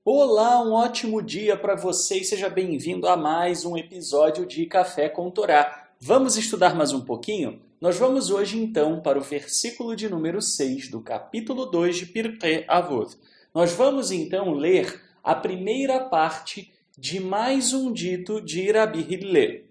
Olá, um ótimo dia para você e seja bem-vindo a mais um episódio de Café com Torá. Vamos estudar mais um pouquinho? Nós vamos hoje então para o versículo de número 6 do capítulo 2 de Pirkei Avot. Nós vamos então ler a primeira parte de mais um dito de Rabi Hillel.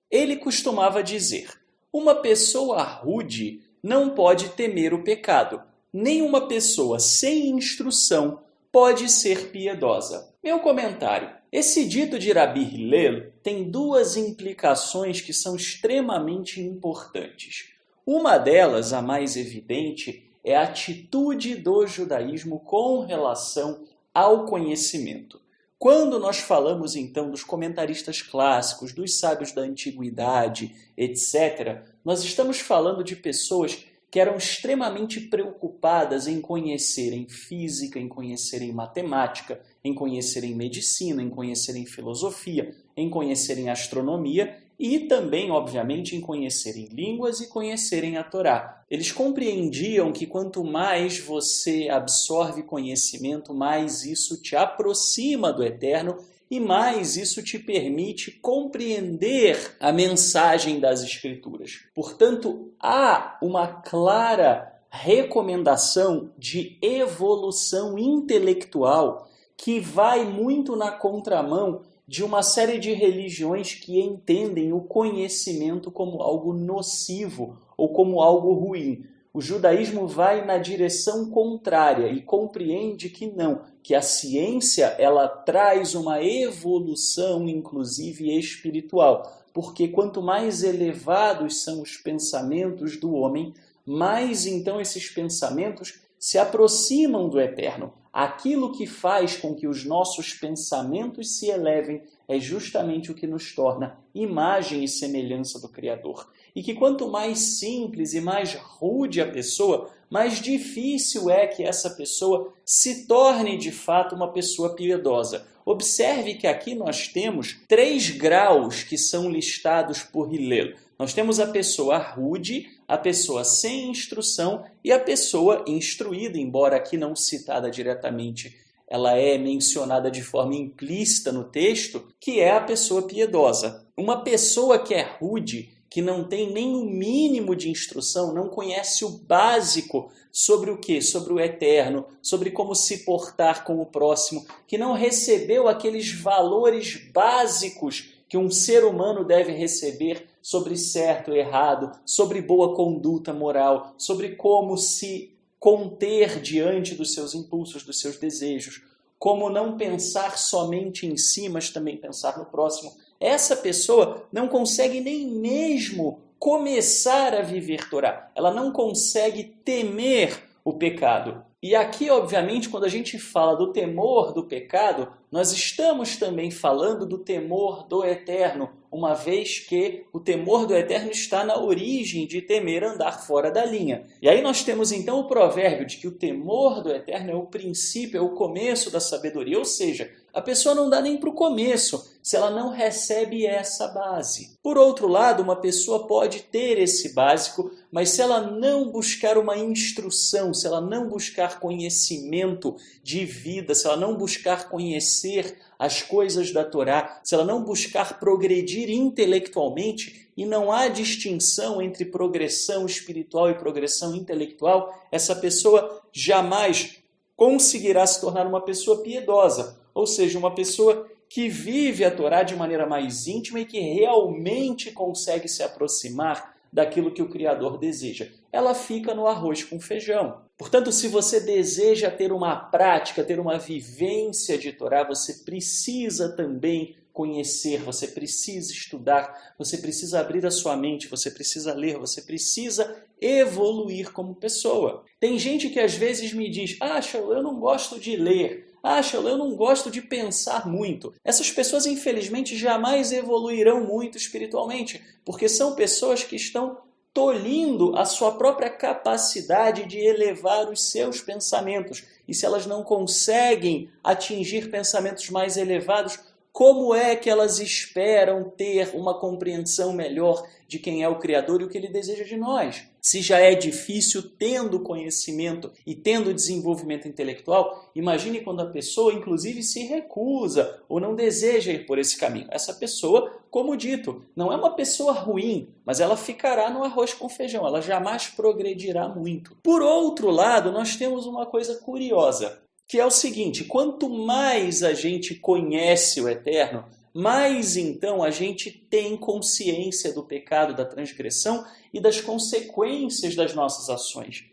Ele costumava dizer: uma pessoa rude não pode temer o pecado, nem uma pessoa sem instrução pode ser piedosa. Meu comentário: esse dito de Rabi Hillel tem duas implicações que são extremamente importantes. Uma delas, a mais evidente, é a atitude do judaísmo com relação ao conhecimento. Quando nós falamos então dos comentaristas clássicos, dos sábios da antiguidade, etc., nós estamos falando de pessoas que eram extremamente preocupadas em conhecerem física, em conhecerem matemática, em conhecerem medicina, em conhecerem filosofia, em conhecerem astronomia e também, obviamente, em conhecerem línguas e conhecerem a Torá. Eles compreendiam que quanto mais você absorve conhecimento, mais isso te aproxima do Eterno e mais isso te permite compreender a mensagem das Escrituras. Portanto, há uma clara recomendação de evolução intelectual que vai muito na contramão de uma série de religiões que entendem o conhecimento como algo nocivo ou como algo ruim. O judaísmo vai na direção contrária e compreende que não, que a ciência ela traz uma evolução, inclusive espiritual, porque quanto mais elevados são os pensamentos do homem, mais então esses pensamentos se aproximam do Eterno. Aquilo que faz com que os nossos pensamentos se elevem é justamente o que nos torna imagem e semelhança do Criador. E que quanto mais simples e mais rude a pessoa, mais difícil é que essa pessoa se torne de fato uma pessoa piedosa. Observe que aqui nós temos 3 graus que são listados por Hillel. Nós temos a pessoa rude, a pessoa sem instrução e a pessoa instruída, embora aqui não citada diretamente, ela é mencionada de forma implícita no texto, que é a pessoa piedosa. Uma pessoa que é rude, que não tem nem o mínimo de instrução, não conhece o básico sobre o quê? Sobre o eterno, sobre como se portar com o próximo, que não recebeu aqueles valores básicos que um ser humano deve receber sobre certo e errado, sobre boa conduta moral, sobre como se conter diante dos seus impulsos, dos seus desejos, como não pensar somente em si, mas também pensar no próximo. Essa pessoa não consegue nem mesmo começar a viver Torá. Ela não consegue temer o pecado. E aqui, obviamente, quando a gente fala do temor do pecado, nós estamos também falando do temor do Eterno, uma vez que o temor do Eterno está na origem de temer andar fora da linha. E aí nós temos então o provérbio de que o temor do Eterno é o princípio, é o começo da sabedoria, ou seja, a pessoa não dá nem para o começo se ela não recebe essa base. Por outro lado, uma pessoa pode ter esse básico, mas se ela não buscar uma instrução, se ela não buscar conhecimento de vida, se ela não buscar conhecer as coisas da Torá, se ela não buscar progredir intelectualmente, e não há distinção entre progressão espiritual e progressão intelectual, essa pessoa jamais conseguirá se tornar uma pessoa piedosa, ou seja, uma pessoa que vive a Torá de maneira mais íntima e que realmente consegue se aproximar daquilo que o Criador deseja. Ela fica no arroz com feijão. Portanto, se você deseja ter uma prática, ter uma vivência de Torá, você precisa também conhecer, você precisa estudar, você precisa abrir a sua mente, você precisa ler, você precisa evoluir como pessoa. Tem gente que às vezes me diz: Shaul, eu não gosto de ler. Shaul, eu não gosto de pensar muito. Essas pessoas, infelizmente, jamais evoluirão muito espiritualmente, porque são pessoas que estão tolhindo a sua própria capacidade de elevar os seus pensamentos. E se elas não conseguem atingir pensamentos mais elevados, como é que elas esperam ter uma compreensão melhor de quem é o Criador e o que Ele deseja de nós? Se já é difícil tendo conhecimento e tendo desenvolvimento intelectual, imagine quando a pessoa, inclusive, se recusa ou não deseja ir por esse caminho. Essa pessoa, como dito, não é uma pessoa ruim, mas ela ficará no arroz com feijão, ela jamais progredirá muito. Por outro lado, nós temos uma coisa curiosa, que é o seguinte: quanto mais a gente conhece o Eterno, mais então a gente tem consciência do pecado, da transgressão e das consequências das nossas ações.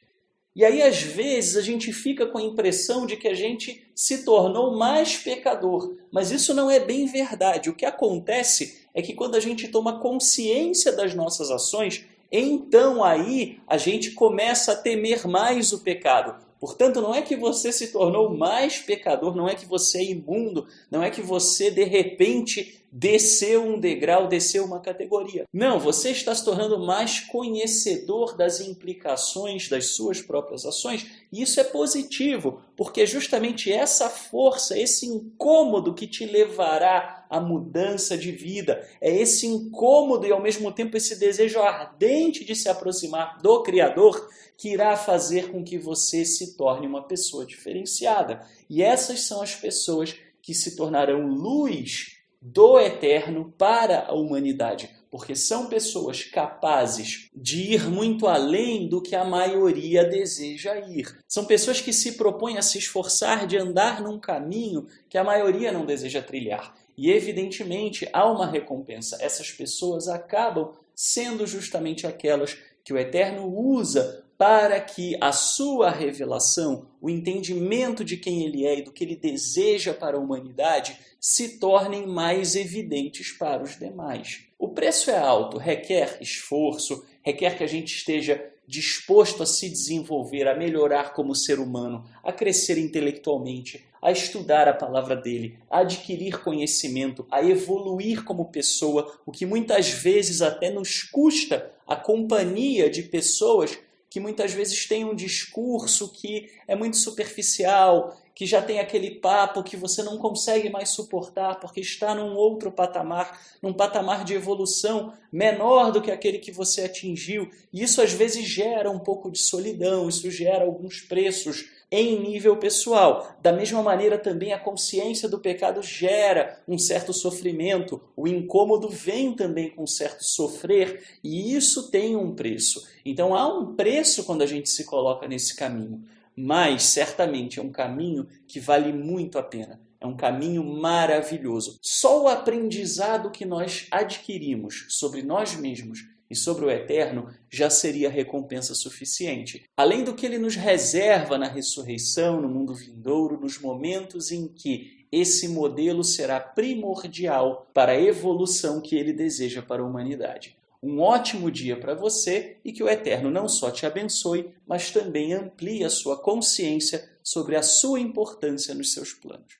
E aí, às vezes, a gente fica com a impressão de que a gente se tornou mais pecador. Mas isso não é bem verdade. O que acontece é que quando a gente toma consciência das nossas ações, então aí a gente começa a temer mais o pecado. Portanto, não é que você se tornou mais pecador, não é que você é imundo, não é que você, de repente, desceu um degrau, desceu uma categoria. Não, você está se tornando mais conhecedor das implicações das suas próprias ações, e isso é positivo, porque é justamente essa força, esse incômodo que te levará à mudança de vida, é esse incômodo e ao mesmo tempo esse desejo ardente de se aproximar do Criador que irá fazer com que você se torne uma pessoa diferenciada. E essas são as pessoas que se tornarão luz do Eterno para a humanidade, porque são pessoas capazes de ir muito além do que a maioria deseja ir. São pessoas que se propõem a se esforçar de andar num caminho que a maioria não deseja trilhar. E, evidentemente, há uma recompensa. Essas pessoas acabam sendo justamente aquelas que o Eterno usa para que a sua revelação, o entendimento de quem ele é e do que ele deseja para a humanidade, se tornem mais evidentes para os demais. O preço é alto, requer esforço, requer que a gente esteja disposto a se desenvolver, a melhorar como ser humano, a crescer intelectualmente, a estudar a palavra dele, a adquirir conhecimento, a evoluir como pessoa, o que muitas vezes até nos custa a companhia de pessoas que muitas vezes têm um discurso que é muito superficial, que já tem aquele papo que você não consegue mais suportar porque está num outro patamar, num patamar de evolução menor do que aquele que você atingiu. E isso às vezes gera um pouco de solidão, isso gera alguns preços em nível pessoal. Da mesma maneira também a consciência do pecado gera um certo sofrimento, o incômodo vem também com um certo sofrer e isso tem um preço. Então há um preço quando a gente se coloca nesse caminho, mas certamente é um caminho que vale muito a pena. É um caminho maravilhoso. Só o aprendizado que nós adquirimos sobre nós mesmos e sobre o Eterno já seria recompensa suficiente. Além do que ele nos reserva na ressurreição, no mundo vindouro, nos momentos em que esse modelo será primordial para a evolução que ele deseja para a humanidade. Um ótimo dia para você e que o Eterno não só te abençoe, mas também amplie a sua consciência sobre a sua importância nos seus planos.